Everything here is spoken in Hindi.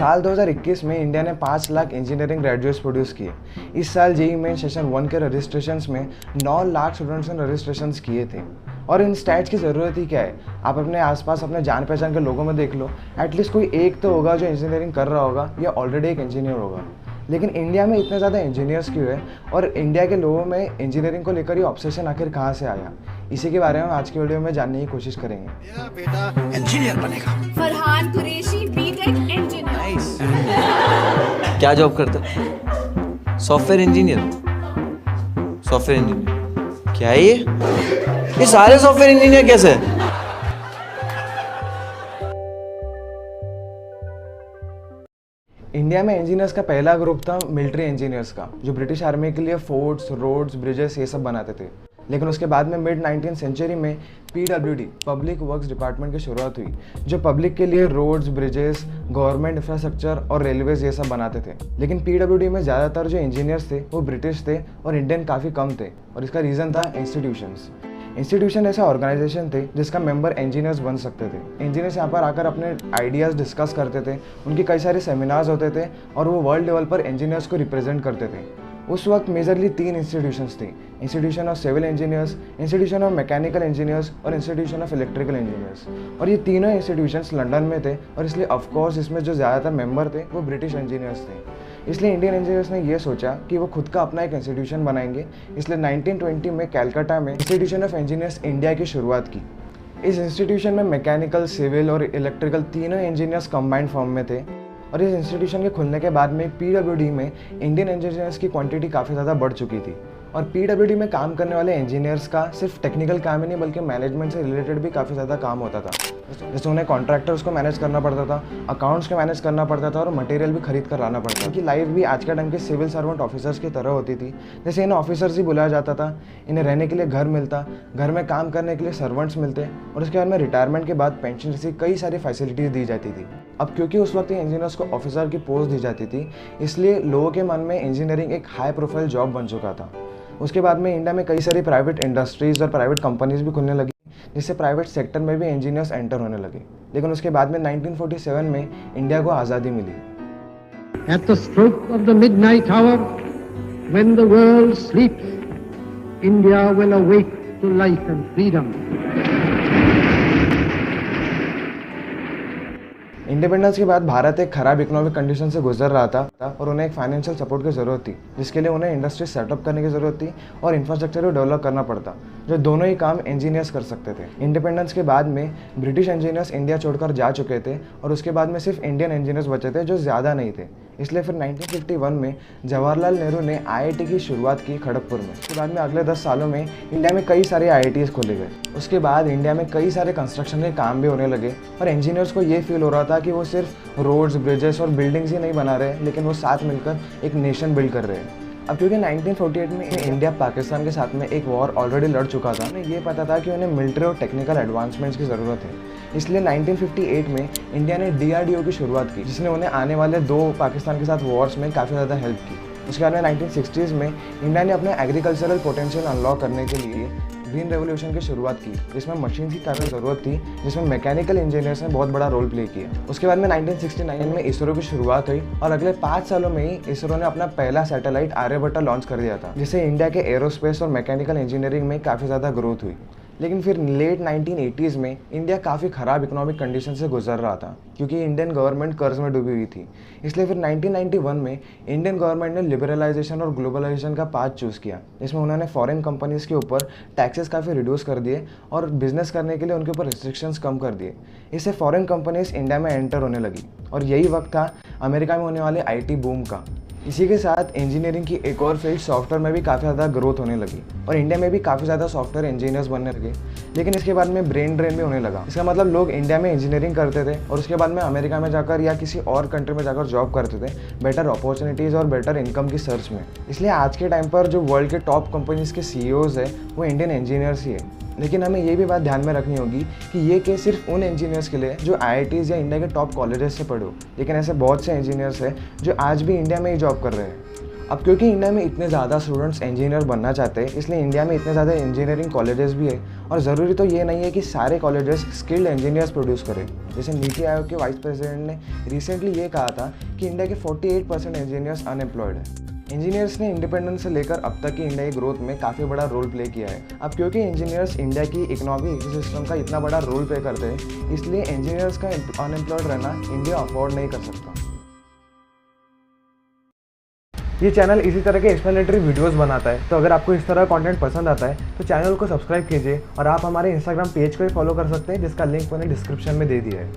साल 2021 में इंडिया ने 5 लाख इंजीनियरिंग ग्रेजुएट्स प्रोड्यूस किए। इस साल जेईई मेन सेशन 1 के रजिस्ट्रेशंस में 9 लाख स्टूडेंट्स ने रजिस्ट्रेशंस किए थे। और इन स्टैट्स की ज़रूरत ही क्या है, आप अपने आसपास अपने जान पहचान के लोगों में देख लो, एटलीस्ट कोई एक तो होगा जो इंजीनियरिंग कर रहा होगा या ऑलरेडी एक इंजीनियर होगा। लेकिन इंडिया में इतने ज़्यादा इंजीनियर्स क्यों है और इंडिया के लोगों में इंजीनियरिंग को लेकर ये ऑब्सेशन आखिर कहाँ से आया, इसी के बारे में आज की वीडियो में जानने की कोशिश करेंगे। बेटा इंजीनियर बनेगा। Farhan Qureshi BTech engineer. Nice. क्या जॉब करता है? Software engineer. सॉफ्टवेयर इंजीनियर क्या है ये सारे सॉफ्टवेयर इंजीनियर कैसे है? इंडिया में इंजीनियर्स का पहला ग्रुप था मिलिट्री इंजीनियर्स का, जो ब्रिटिश आर्मी के लिए फोर्ट्स, रोड्स, ब्रिजेस ये सब बनाते थे। लेकिन उसके बाद में मिड 19th सेंचुरी में PWD पब्लिक वर्क्स डिपार्टमेंट की शुरुआत हुई, जो पब्लिक के लिए रोड्स, ब्रिजेस, गवर्नमेंट इंफ्रास्ट्रक्चर और रेलवेज ये सब बनाते थे। लेकिन PWD में ज़्यादातर जो इंजीनियर्स थे वो ब्रिटिश थे और इंडियन काफ़ी कम थे, और इसका रीज़न था इंस्टीट्यूशंस। इंस्टीट्यूशन ऐसा ऑर्गेनाइजेशन थे जिसका मेंबर इंजीनियर्स बन सकते थे। इंजीनियर्स यहाँ पर आकर अपने आइडियाज़ डिस्कस करते थे, उनके कई सारे सेमिनार्स होते थे और वो वर्ल्ड लेवल पर इंजीनियर्स को रिप्रेजेंट करते थे। उस वक्त मेजरली 3 इंस्टीट्यूशंस थी, institution of civil engineers, institution of mechanical engineers और इंस्टीट्यूशन ऑफ इलेक्ट्रिकल इंजीनियर्स। और ये तीनों इंस्टीट्यूशंस लंदन में थे और इसलिए ऑफकोर्स इसमें जो ज़्यादातर मेंबर थे वो ब्रिटिश इंजीनियर्स थे। इसलिए इंडियन इंजीनियर्स ने ये सोचा कि वो खुद का अपना एक इंस्टीट्यूशन बनाएंगे, इसलिए 1920 में कैलकाटा में इंस्टीट्यूशन ऑफ इंजीनियर्स इंडिया की शुरुआत की। इस इंस्टीट्यूशन में मैकेनिकल, सिविल और इलेक्ट्रिकल तीनों इंजीनियर्स कंबाइंड फॉर्म में थे। और इस इंस्टीट्यूशन के खुलने के बाद में PWD में इंडियन इंजीनियर्स की क्वांटिटी काफ़ी ज़्यादा बढ़ चुकी थी। और PWD में काम करने वाले इंजीनियर्स का सिर्फ टेक्निकल काम ही नहीं बल्कि मैनेजमेंट से रिलेटेड भी काफ़ी ज़्यादा काम होता था। जैसे उन्हें कॉन्ट्रैक्टर्स को मैनेज करना पड़ता था, अकाउंट्स को मैनेज करना पड़ता था और मटेरियल भी खरीद कर लाना पड़ता था। उनकी लाइफ भी आज के टाइम के सिविल सर्वेंट ऑफिसर्स की तरह होती थी। जैसे इन्हें ऑफिसर्स ही बुलाया जाता था, इन्हें रहने के लिए घर मिलता, घर में काम करने के लिए सर्वेंट्स मिलते और उसके बाद में रिटायरमेंट के बाद पेंशन जैसी कई सारी फैसिलिटीज़ दी जाती थी। अब क्योंकि उस वक्त इंजीनियर्स को ऑफिसर की पोस्ट दी जाती थी, इसलिए लोगों के मन में इंजीनियरिंग एक हाई प्रोफाइल जॉब बन चुका था। उसके बाद में इंडिया में कई सारी प्राइवेट इंडस्ट्रीज़ और प्राइवेट कंपनीज भी खुलने लगी, जिससे प्राइवेट सेक्टर में भी इंजीनियर्स एंटर होने लगे। लेकिन उसके बाद में 1947 में इंडिया को आज़ादी मिली। At the stroke of the midnight hour, when the world sleeps, India will awake to life and freedom. Independence के बाद भारत एक खराब इकोनॉमिक कंडीशन से गुजर रहा था और उन्हें एक फाइनेंशियल सपोर्ट की ज़रूरत थी, जिसके लिए उन्हें इंडस्ट्री सेटअप करने की ज़रूरत थी और इंफ्रास्ट्रक्चर को डेवलप करना पड़ता, जो दोनों ही काम इंजीनियर्स कर सकते थे। इंडिपेंडेंस के बाद में ब्रिटिश इंजीनियर्स इंडिया छोड़कर जा चुके थे और उसके बाद में सिर्फ इंडियन इंजीनियर्स बचे थे, जो ज़्यादा नहीं थे। इसलिए फिर 1951 में जवाहरलाल नेहरू ने IIT की शुरुआत की खड़गपुर में। उसके बाद में अगले 10 सालों में इंडिया में कई सारे IITs खोले गए। उसके बाद इंडिया में कई सारे कंस्ट्रक्शन के काम भी होने लगे और इंजीनियर्स को ये फील हो रहा था कि वो सिर्फ रोड्स, ब्रिजेस और बिल्डिंग्स ही नहीं बना रहे, लेकिन वो साथ मिलकर एक नेशन बिल्ड कर रहे हैं। अब क्योंकि 1948 में इंडिया पाकिस्तान के साथ में एक वॉर ऑलरेडी लड़ चुका था, उन्हें ये पता था कि उन्हें मिलिट्री और टेक्निकल एडवांसमेंट्स की ज़रूरत है। इसलिए 1958 में इंडिया ने DRDO की शुरुआत की, जिसने उन्हें आने वाले 2 पाकिस्तान के साथ वॉर्स में काफ़ी ज़्यादा हेल्प की। उसके बाद में 1960s में इंडिया ने अपने एग्रीकल्चरल पोटेंशियल अनलॉक करने के लिए ग्रीन रेवोल्यूशन की शुरुआत की, जिसमें मशीन की काफ़ी ज़रूरत थी, जिसमें मैकेनिकल इंजीनियर्स ने बहुत बड़ा रोल प्ले किया। उसके बाद में 1969 में इसरो की शुरुआत हुई और अगले 5 सालों में ही इसरो ने अपना पहला सैटेलाइट आर्यभट्टा लॉन्च कर दिया था, जिससे इंडिया के एरोस्पेस और मैकेनिकल इंजीनियरिंग में काफ़ी ज़्यादा ग्रोथ हुई। लेकिन फिर लेट 1980s में इंडिया काफ़ी ख़राब इकोनॉमिक कंडीशन से गुजर रहा था, क्योंकि इंडियन गवर्नमेंट कर्ज में डूबी हुई थी। इसलिए फिर 1991 में इंडियन गवर्नमेंट ने लिबरलाइजेशन और ग्लोबलाइजेशन का पाथ चूज़ किया, जिसमें उन्होंने फॉरेन कंपनीज़ के ऊपर टैक्सेस काफ़ी रिड्यूस कर दिए और बिजनेस करने के लिए उनके ऊपर रिस्ट्रिक्शंस कम कर दिए। इससे फॉरेन कंपनीज इंडिया में एंटर होने लगी और यही वक्त था अमेरिका में होने वाले IT बूम का। इसी के साथ इंजीनियरिंग की एक और फील्ड सॉफ्टवेयर में भी काफ़ी ज़्यादा ग्रोथ होने लगी और इंडिया में भी काफ़ी ज़्यादा सॉफ्टवेयर इंजीनियर्स बनने लगे। लेकिन इसके बाद में ब्रेन ड्रेन भी होने लगा। इसका मतलब लोग इंडिया में इंजीनियरिंग करते थे और उसके बाद में अमेरिका में जाकर या किसी और कंट्री में जाकर जॉब करते थे, बेटर अपॉर्चुनिटीज़ और बेटर इनकम की सर्च में। इसलिए आज के टाइम पर जो वर्ल्ड के टॉप कंपनीज़ के CEOs है वो इंडियन इंजीनियर्स ही है। लेकिन हमें ये भी बात ध्यान में रखनी होगी कि ये केस सिर्फ उन इंजीनियर्स के लिए जो IITs या इंडिया के टॉप कॉलेजेस से पढ़ो, लेकिन ऐसे बहुत से इंजीनियर्स हैं जो आज भी इंडिया में ही जॉब कर रहे हैं। अब क्योंकि इंडिया में इतने ज़्यादा स्टूडेंट्स इंजीनियर बनना चाहते हैं, इसलिए इंडिया में इतने ज़्यादा इंजीनियरिंग कॉलेजेस भी है। और ज़रूरी तो ये नहीं है कि सारे कॉलेजेस स्किल्ड इंजीनियर्स प्रोड्यूस करें। जैसे नीति आयोग के वाइस प्रेसिडेंट ने रिसेंटली ये कहा था कि इंडिया के 48% इंजीनियर्स अनएम्प्लॉयड है। इंजीनियर्स ने इंडिपेंडेंस से लेकर अब तक की इंडिया की ग्रोथ में काफ़ी बड़ा रोल प्ले किया है। अब क्योंकि इंजीनियर्स इंडिया की इकोनॉमिक सिस्टम का इतना बड़ा रोल प्ले करते हैं, इसलिए इंजीनियर्स का अनएम्प्लॉयड रहना इंडिया अफोर्ड नहीं कर सकता। ये चैनल इसी तरह के एक्सप्लेनेटरी वीडियोस बनाता है, तो अगर आपको इस तरह का कंटेंट पसंद आता है तो चैनल को सब्सक्राइब कीजिए और आप हमारे इंस्टाग्राम पेज को भी फॉलो कर सकते हैं, जिसका लिंक मैंने डिस्क्रिप्शन में दे दिया है।